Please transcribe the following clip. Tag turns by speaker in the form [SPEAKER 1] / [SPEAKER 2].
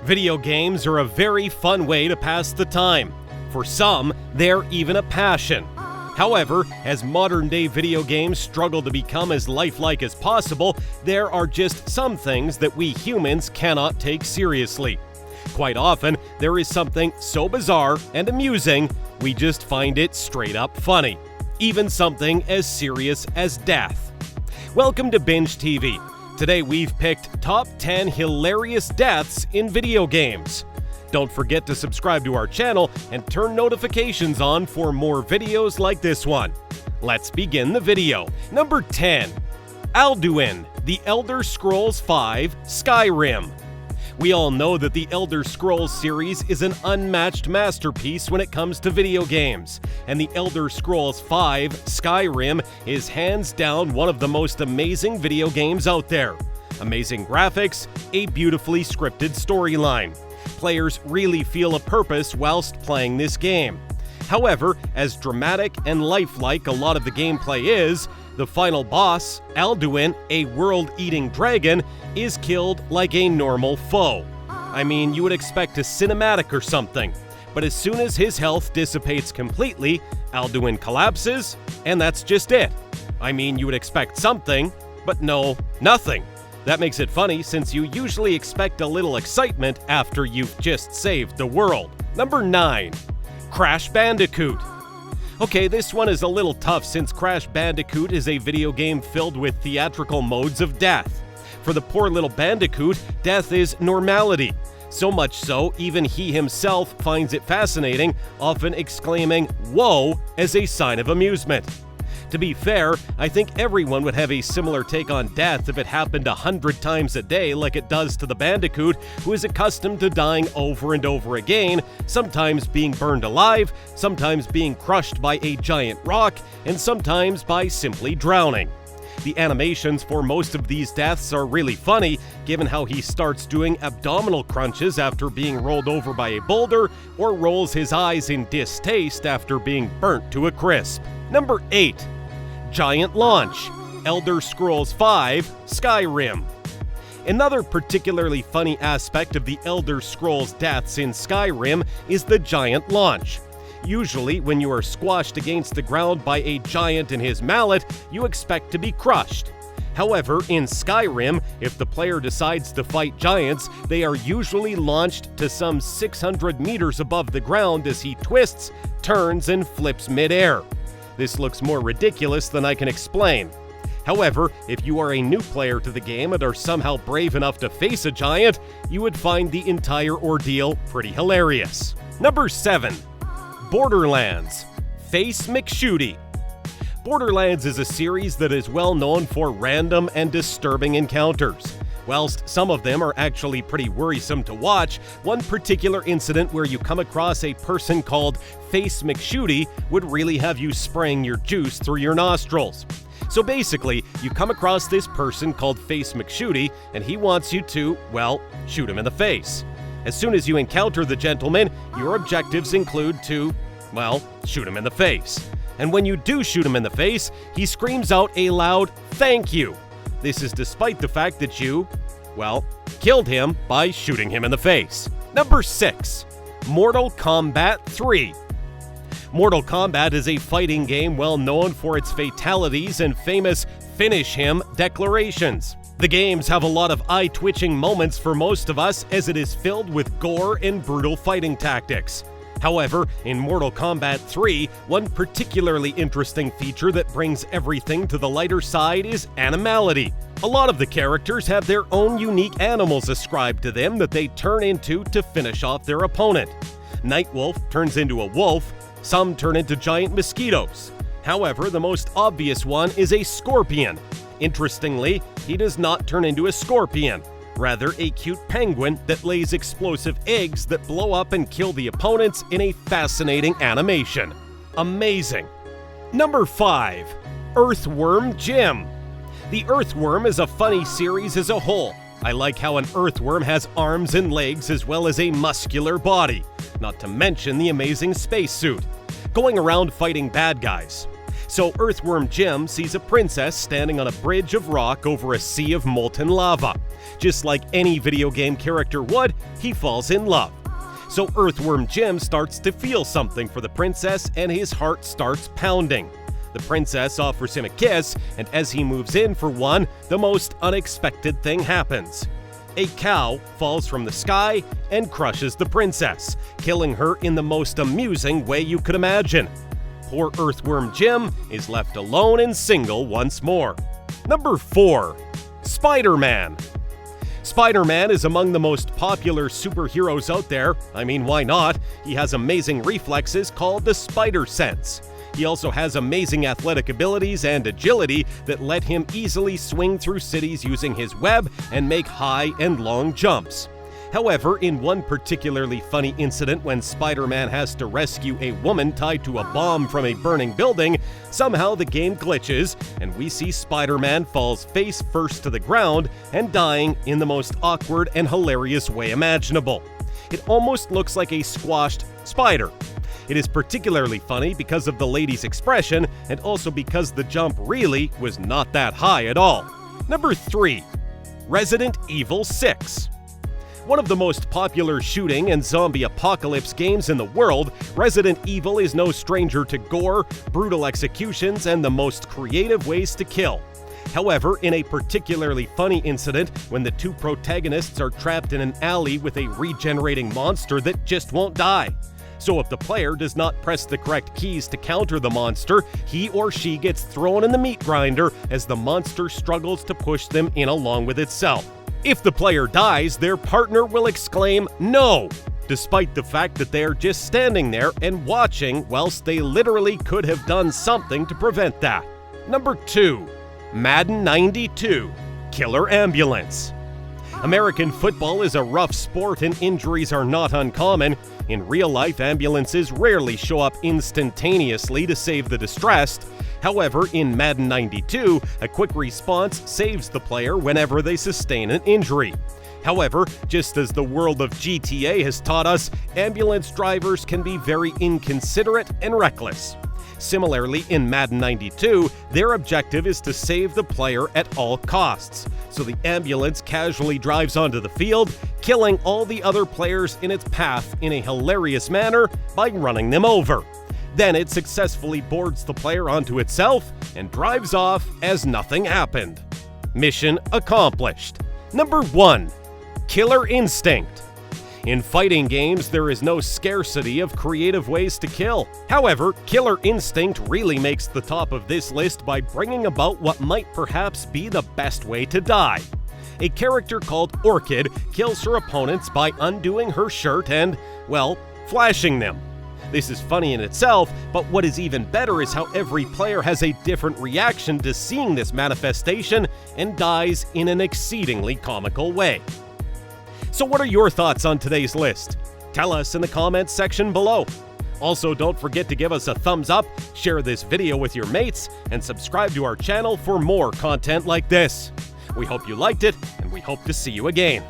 [SPEAKER 1] Video games are a very fun way to pass the time. For some, they're even a passion. However, as modern-day video games struggle to become as lifelike as possible, there are just some things that we humans cannot take seriously. Quite often, there is something so bizarre and amusing, we just find it straight up funny. Even something as serious as death. Welcome to Binge TV. Today we've picked top 10 hilarious deaths in video games. Don't forget to subscribe to our channel and turn notifications on for more videos like this one. Let's begin the video. Number 10. Alduin, The Elder Scrolls V: Skyrim. We all know that the Elder Scrolls series is an unmatched masterpiece when it comes to video games, and the Elder Scrolls V: Skyrim is hands down one of the most amazing video games out there. Amazing graphics, a beautifully scripted storyline. Players really feel a purpose whilst playing this game. However, as dramatic and lifelike a lot of the gameplay is, the final boss, Alduin, a world-eating dragon, is killed like a normal foe. I mean, you would expect a cinematic or something, but as soon as his health dissipates completely, Alduin collapses, and that's just it. I mean, you would expect something, but no, nothing. That makes it funny since you usually expect a little excitement after you've just saved the world. Number 9. Crash Bandicoot. Okay, this one is a little tough since Crash Bandicoot is a video game filled with theatrical modes of death. For the poor little Bandicoot, death is normality. So much so, even he himself finds it fascinating, often exclaiming, "Whoa," as a sign of amusement. To be fair, I think everyone would have a similar take on death if it happened 100 times a day like it does to the Bandicoot, who is accustomed to dying over and over again, sometimes being burned alive, sometimes being crushed by a giant rock, and sometimes by simply drowning. The animations for most of these deaths are really funny, given how he starts doing abdominal crunches after being rolled over by a boulder, or rolls his eyes in distaste after being burnt to a crisp. Number 8. Giant Launch, Elder Scrolls V: Skyrim. Another particularly funny aspect of the Elder Scrolls deaths in Skyrim is the giant launch. Usually, when you are squashed against the ground by a giant in his mallet, you expect to be crushed. However, in Skyrim, if the player decides to fight giants, they are usually launched to some 600 meters above the ground as he twists, turns, and flips mid-air. This looks more ridiculous than I can explain. However, if you are a new player to the game and are somehow brave enough to face a giant, you would find the entire ordeal pretty hilarious. Number 7. Borderlands, Face McShooty. Borderlands is a series that is well known for random and disturbing encounters. Whilst some of them are actually pretty worrisome to watch, one particular incident where you come across a person called Face McShooty would really have you spraying your juice through your nostrils. So basically, you come across this person called Face McShooty, and he wants you to, well, shoot him in the face. As soon as you encounter the gentleman, your objectives include to, well, shoot him in the face. And when you do shoot him in the face, he screams out a loud "thank you." This is despite the fact that you, well, killed him by shooting him in the face. Number 6. Mortal Kombat 3. Mortal Kombat is a fighting game well known for its fatalities and famous "finish him" declarations. The games have a lot of eye-twitching moments for most of us as it is filled with gore and brutal fighting tactics. However, in Mortal Kombat 3, one particularly interesting feature that brings everything to the lighter side is animality. A lot of the characters have their own unique animals ascribed to them that they turn into to finish off their opponent. Nightwolf turns into a wolf, some turn into giant mosquitoes. However, the most obvious one is a scorpion. Interestingly, he does not turn into a scorpion. Rather, a cute penguin that lays explosive eggs that blow up and kill the opponents in a fascinating animation. Amazing. Number 5. Earthworm Jim. The Earthworm is a funny series as a whole. I like how an earthworm has arms and legs as well as a muscular body, not to mention the amazing spacesuit. Going around fighting bad guys. So Earthworm Jim sees a princess standing on a bridge of rock over a sea of molten lava. Just like any video game character would, he falls in love. So Earthworm Jim starts to feel something for the princess and his heart starts pounding. The princess offers him a kiss, and as he moves in for one, the most unexpected thing happens. A cow falls from the sky and crushes the princess, killing her in the most amusing way you could imagine. Poor Earthworm Jim is left alone and single once more. Number 4. SpiderMan. SpiderMan is among the most popular superheroes out there. I mean, why not? He has amazing reflexes called the spider sense. He also has amazing athletic abilities and agility that let him easily swing through cities using his web and make high and long jumps. However, in one particularly funny incident when Spider-Man has to rescue a woman tied to a bomb from a burning building, somehow the game glitches and we see Spider-Man falls face first to the ground and dying in the most awkward and hilarious way imaginable. It almost looks like a squashed spider. It is particularly funny because of the lady's expression and also because the jump really was not that high at all. Number 3. Resident Evil 6. One of the most popular shooting and zombie apocalypse games in the world, Resident Evil is no stranger to gore, brutal executions, and the most creative ways to kill. However, in a particularly funny incident, when the two protagonists are trapped in an alley with a regenerating monster that just won't die. So if the player does not press the correct keys to counter the monster, he or she gets thrown in the meat grinder as the monster struggles to push them in along with itself. If the player dies, their partner will exclaim, "No!" despite the fact that they are just standing there and watching whilst they literally could have done something to prevent that. Number 2. Madden 92. Killer Ambulance. American football is a rough sport and injuries are not uncommon. In real life, ambulances rarely show up instantaneously to save the distressed. However, in Madden 92, a quick response saves the player whenever they sustain an injury. However, just as the world of GTA has taught us, ambulance drivers can be very inconsiderate and reckless. Similarly, in Madden 92, their objective is to save the player at all costs. So the ambulance casually drives onto the field, killing all the other players in its path in a hilarious manner by running them over. Then it successfully boards the player onto itself and drives off as nothing happened. Mission accomplished. Number 1. Killer Instinct. In fighting games, there is no scarcity of creative ways to kill. However, Killer Instinct really makes the top of this list by bringing about what might perhaps be the best way to die. A character called Orchid kills her opponents by undoing her shirt and, well, flashing them. This is funny in itself, but what is even better is how every player has a different reaction to seeing this manifestation and dies in an exceedingly comical way. So what are your thoughts on today's list? Tell us in the comments section below. Also, don't forget to give us a thumbs up, share this video with your mates, and subscribe to our channel for more content like this. We hope you liked it, and we hope to see you again.